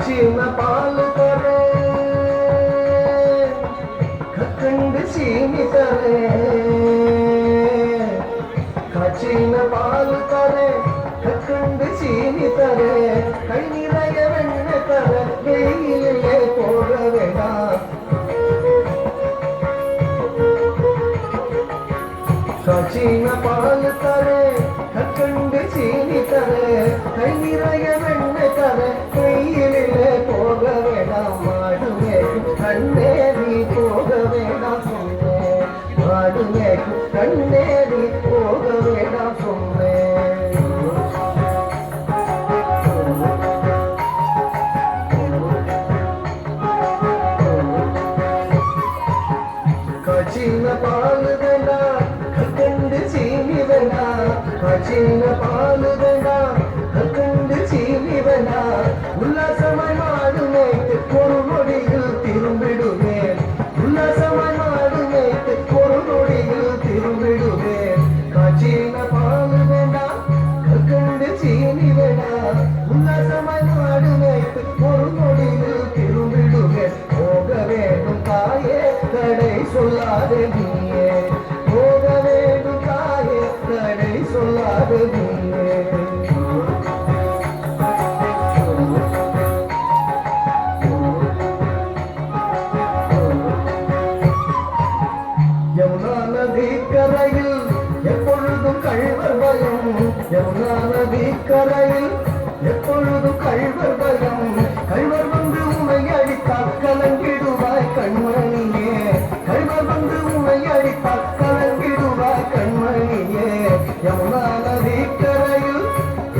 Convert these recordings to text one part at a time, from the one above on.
காய்ச்சின பால் தரே கக்கண்டு சீனி தரே காய்ச்சின பால் தரே கக்கண்டு சீனி தரே கை நிறைய வெண்ணெய் தர வெயிலே போட வேண்டாம் காய்ச்சின பால் தரே கக்கண்டு சீனி தரே கை நிறைய வெண்ணெய் தர வெயிலே போக வேண்டாம் மாடுமே கண்ணேறி போக வேண்டாம் சொன்னேன் மாடுமே கண்ணேறி போக வேண்டாம் சொன்னேன் காய்ச்சின பால் வேண்டாம் கக்கண்டு சீனி வேண்டாம் காய்ச்சின பால் வேண்டாம் கக்கண்டு சீனி வேண்டாம் உல்லாசமாய் மாடு மேய்த்து ஒரு நொடியில் திரும்பிடுவேன் உல்லாசமாய் மாடு மேய்த்து ஒரு நொடியில் திரும்பிடுவேன் காய்ச்சின பால் வேண்டாம் கக்கண்டு சீனி வேண்டாம் உல்லாசமாய் மாடு மேய்த்து ஒரு நொடியில் திரும்பிடுவேன் போக வேண்டும் தாயே தடை சொல்லாதே நீயே போக வேண்டும் தாயே தடை சொல்லாதே நீயே யமுனா நதி கரையில் எப்பொழுதும் கள்வர் பயம் யமுனா நதி கரையில் எப்பொழுதும் கள்வர் பயம் கள்வர் வந்து உமை அடித்தால் கலங்கிடுவாய் கண்மணியே கள்வர் வந்து உமை அடித்தால் கலங்கிடுவாய் கண்மணியே யமுனா நதி கரையில்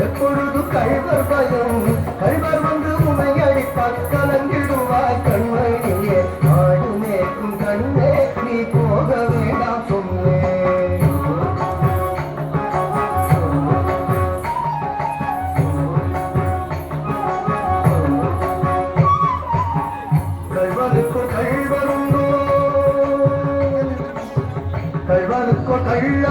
எப்பொழுதும் கள்வர் பயம் கள்வர் வந்து உமை அடித்தால் கலங்கிடுவாய் கண்மணியே ஆடு மேய்க்கும் கண்ணே நீ போக வேண்டாம் சொன்னேன் கள்வனுக்கோ கள்வருண்டோ கள்வனுக்கோ கள்ள